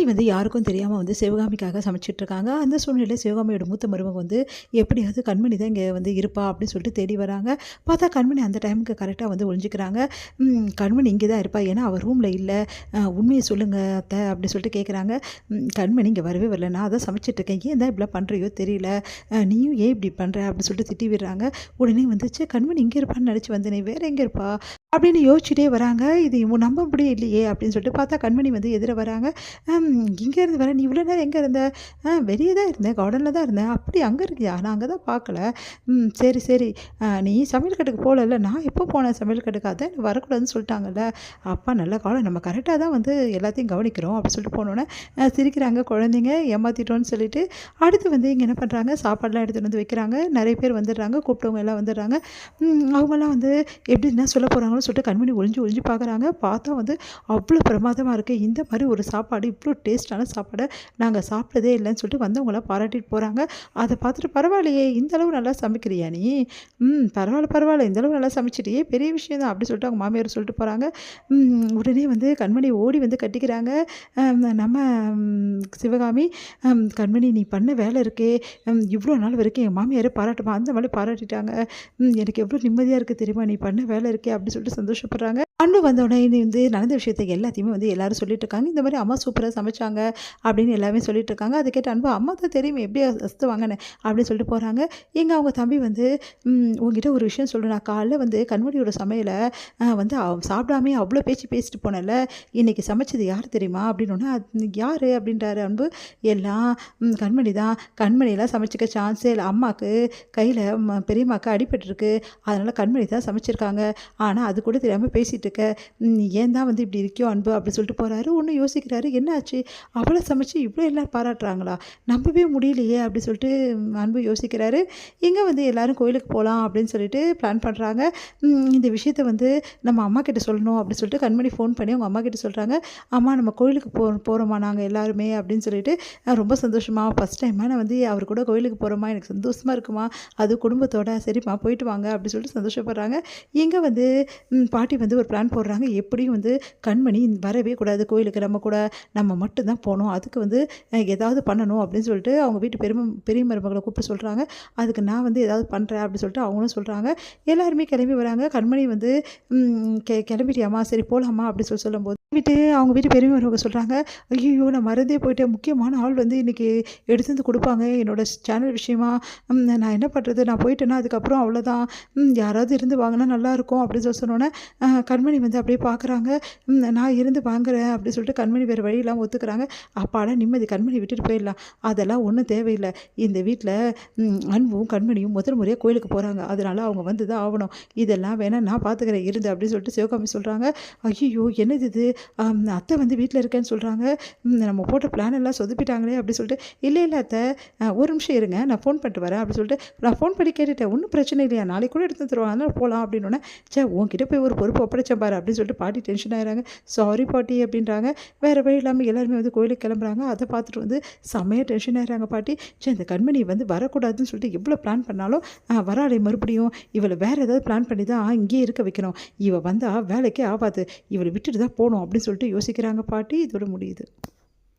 வந்து யாருக்கும் தெரியாமல் வந்து சிவகாமிக்காக சமைச்சிட்ருக்காங்க. அந்த சூழ்நிலையில் சிவகாமியோட மூத்த மருமக வந்து எப்படியாவது கண்மணி தான் இங்கே வந்து இருப்பா அப்படின்னு சொல்லிட்டு தேடி வராங்க. பார்த்தா கண்மணி அந்த டைமுக்கு கரெக்டாக வந்து ஒழிஞ்சிக்கிறாங்க. கண்மணி இங்கே தான் இருப்பா, ஏன்னா அவள் ரூமில் இல்லை, உண்மையை சொல்லுங்கள் அத்தை அப்படின்னு சொல்லிட்டு கேட்குறாங்க. கண்மணி இங்கே வரவே வரல, நான் அதான் சமைச்சிட்ருக்கேன், ஏன் தான் இப்படிலாம் பண்ணுறியோ தெரியல, நீயும் ஏன் இப்படி பண்ணுற அப்படின்னு சொல்லிட்டு திட்டி விடுறாங்க. உடனே வந்துச்சு, கண்மணி இங்கே இருப்பான்னு நினச்சி வந்தேனே, வேறு எங்கே இருப்பா அப்படின்னு யோசிச்சுட்டே வராங்க. இது நம்ப முடியும் இல்லையே அப்படின்னு சொல்லிட்டு பார்த்தா கண்மணி வந்து எதிர வராங்க. இங்கேருந்து வரேன், நீ இவ்வளோ நேரம் எங்கே இருந்த? வெளியே தான் இருந்தேன், கார்டனில் தான் இருந்தேன். அப்படி அங்கே இருக்கியா? நான் அங்கே தான் பார்க்கல. சரி சரி, நீ சமையல் கட்டுக்கு போகலல்ல, நான் எப்போ போனேன் சமையல் கட்டுக்கு? அதான் வரக்கூடாதுன்னு சொல்லிட்டாங்கல்ல. அப்பா நல்ல காலம், நம்ம கரெக்டாக தான் வந்து எல்லாத்தையும் கவனிக்கிறோம் அப்படின்னு சொல்லிட்டு போனோன்னே சிரிக்கிறாங்க குழந்தைங்க, ஏமாற்றிட்டோன்னு சொல்லிட்டு. அடுத்து வந்து இங்கே என்ன பண்ணுறாங்க, சாப்பாடெலாம் எடுத்துகிட்டு வந்து வைக்கிறாங்க. நிறைய பேர் வந்துடுறாங்க, கூப்பிட்டவங்க எல்லாம் வந்துடுறாங்க. அவங்கெல்லாம் வந்து எப்படி என்ன சொல்ல போகிறாங்கன்னு சொல்லிட்டு கண்மணி ஒளிஞ்சு ஒளிஞ்சு பார்க்குறாங்க. பார்த்தா வந்து அவ்வளோ பிரமாதமாக இருக்குது, இந்த மாதிரி ஒரு சாப்பாடு, இவ்வளோ டேஸ்ட்டான சாப்பாடை நாங்கள் சாப்பிட்டதே இல்லைன்னு சொல்லிட்டு வந்தவங்களாம் பாராட்டிட்டு போகிறாங்க. அதை பார்த்துட்டு பரவாயில்லையே, இந்தளவு நல்லா சமைக்கிறியா நீ? பரவாயில்ல பரவாயில்ல, இந்தளவு நல்லா சமைச்சிட்டியே, பெரிய விஷயம் தான் அப்படின்னு சொல்லிட்டு அவங்க மாமியார் சொல்லிட்டு போகிறாங்க. உடனே வந்து கண்மணி ஓடி வந்து கட்டிக்கிறாங்க. நம்ம சிவகாமி, கண்மணி நீ பண்ண வேலை இருக்கே, இவ்வளோ நாள் வரைக்கும் என் மாமியாரை பாராட்டுமா, அந்த மாதிரி பாராட்டிட்டாங்க, எனக்கு எவ்வளோ நிம்மதியாக இருக்குது தெரியுமா, நீ பண்ண வேலை இருக்கே அப்படின்னு சொல்லிட்டு சந்தோஷப்படுறாங்க. அன்பு வந்தோடனே இது வந்து நடந்த விஷயத்தை எல்லாத்தையுமே வந்து எல்லாரும் சொல்லிட்டு இருக்காங்க. இந்த மாதிரி அம்மா சூப்பராக சமைச்சாங்க அப்படின்னு எல்லாமே சொல்லிட்டு இருக்காங்க. அதை கேட்ட அன்பு, அம்மா தான் தெரியுமே எப்படி அஸ்து வாங்கினேன் அப்படின்னு சொல்லிட்டு போகிறாங்க. எங்கள் அவங்க தம்பி வந்து, உங்ககிட்ட ஒரு விஷயம் சொல்லணும், நான் காலைல வந்து கண்மணியோட சமையலை வந்து சாப்பிடாமே அவ்வளோ பேசிட்டு போனேன்ல, இன்றைக்கி சமைச்சது யார் தெரியுமா அப்படின்னோடனே, அது யார் அப்படின்றாரு அன்பு. எல்லாம் கண்மணி தான், கண்மணியெல்லாம் சமைச்சிக்க சான்ஸே இல்லை, அம்மாவுக்கு கையில் பெரியம்மாவுக்கு அடிபட்டுருக்கு, அதனால் கண்மணி தான் சமைச்சிருக்காங்க, ஆனால் அது கூட தெரியாமல் பேசிகிட்டு இருக்க, ஏன் தான் வந்து இப்படி இருக்கியோ அன்பு அப்படி சொல்லிட்டு போகிறாரு. ஒன்று யோசிக்கிறாரு, என்ன ஆச்சு, அவளை சமைச்சு இவ்வளோ எல்லோரும் பாராட்டுறாங்களா, நம்பவே முடியலையே அப்படி சொல்லிட்டு அன்பு யோசிக்கிறாரு. இங்கே வந்து எல்லோரும் கோயிலுக்கு போகலாம் அப்படின்னு சொல்லிட்டு பிளான் பண்ணுறாங்க. இந்த விஷயத்தை வந்து நம்ம அம்மா கிட்ட சொல்லணும் அப்படின்னு சொல்லிட்டு கண்மணி ஃபோன் பண்ணி அவங்க அம்மா கிட்ட சொல்கிறாங்க. அம்மா நம்ம கோயிலுக்கு போகிறோமா நாங்கள் எல்லாருமே அப்படின்னு சொல்லிட்டு, ரொம்ப சந்தோஷமா, ஃபஸ்ட் டைமாக நான் வந்து அவர் கூட கோயிலுக்கு போகிறோமா, எனக்கு சந்தோஷமாக இருக்குமா, அது குடும்பத்தோட, சரிம்மா போயிட்டு வாங்க அப்படின்னு சொல்லிட்டு சந்தோஷப்படுறாங்க. இங்கே வந்து பாட்டி வந்து ஒரு பிளான் போடுறாங்க, எப்படியும் வந்து கண்மணி வரவே கூடாது கோயிலுக்கு, நம்ம கூட நம்ம மட்டும்தான் போகணும், அதுக்கு வந்து ஏதாவது பண்ணணும் அப்படின்னு சொல்லிட்டு அவங்க வீட்டு பெரிய மருமகளை கூப்பிட்டு சொல்கிறாங்க. அதுக்கு நான் வந்து ஏதாவது பண்ணுறேன் அப்படின்னு சொல்லிட்டு அவங்களும் சொல்கிறாங்க. எல்லாருமே கிளம்பி வராங்க. கண்மணி வந்து கிளம்பிட்டியாம்மா, சரி போகலாமா அப்படின்னு சொல்லும்போது அவங்க வீட்டு பெரிய மருமக சொல்கிறாங்க, ஐயோ நான் மறந்தே போயிட்டேன், முக்கியமான ஆள் வந்து இன்றைக்கி எடுத்து வந்து கொடுப்பாங்க என்னோட சேனல் விஷயமா, நான் என்ன பண்ணுறது, நான் போயிட்டேன்னா அதுக்கப்புறம் அவ்வளோதான், யாராவது இருந்து வாங்கினா நல்லாயிருக்கும் அப்படின்னு சொன்னோன்னே கண்மணி வந்து அப்படியே பார்க்குறாங்க. நான் இருந்து வாங்குறேன் அப்படின்னு சொல்லிட்டு கண்மணி வேறு வழியெல்லாம் ஒத்துக்கிறாங்க. அப்பாடா நிம்மதி, கண்மணி விட்டுட்டு போயிடலாம், அதெல்லாம் ஒன்றும் தேவையில்லை, இந்த வீட்டில் அன்பும் கண்மணியும் முதல் முறையாக கோயிலுக்கு போகிறாங்க, அதனால் அவங்க வந்து தான் ஆகணும், இதெல்லாம் வேணால் நான் பார்த்துக்கிறேன் இருந்து அப்படின்னு சொல்லிட்டு சிவகாமி சொல்கிறாங்க. ஐயோ என்னது இது, அத்தை வந்து வீட்டில் இருக்கேன்னு சொல்கிறாங்க, நம்ம போட்ட பிளான் எல்லாம் சொதப்பிட்டாங்களே அப்படி சொல்லிட்டு, இல்லை அத்தை ஒரு நிமிஷம் இருங்க, நான் ஃபோன் பண்ணிட்டு வரேன் அப்படி சொல்லிட்டு நான் ஃபோன் பண்ணி கேட்டுட்டேன், ஒன்றும் பிரச்சனை இல்லையா, நாளைக்கு கூட எடுத்து தருவாங்க, அதனால் போகலாம் அப்படின்னோடனே, உன்கிட்ட போய் ஒரு பொறுப்பு ஒப்படைச்சேன் பாரு அப்படின்னு சொல்லிட்டு பாட்டி டென்ஷன் ஆகிறாங்க. சாரி பாட்டி அப்படின்றாங்க. வேறு வழி இல்லாமல் எல்லாருமே வந்து கோயிலுக்கு கிளம்புறாங்க. அதை பார்த்துட்டு வந்து செம்மையாக டென்ஷன் ஆகிறாங்க பாட்டி. இந்த கண்மணி வந்து வரக்கூடாதுன்னு சொல்லிட்டு எவ்வளோ பிளான் பண்ணாலும் வராளே, மறுபடியும் இவளை வேறு ஏதாவது பிளான் பண்ணி தான் இங்கேயே இருக்க வைக்கணும், இவள் வந்தால் வேலைக்கே ஆகாது, இவளை விட்டுட்டு தான் போகணும் அப்படின்னு சொல்லிட்டு யோசிக்கிறாங்க பாட்டி. இதோட முடியுது.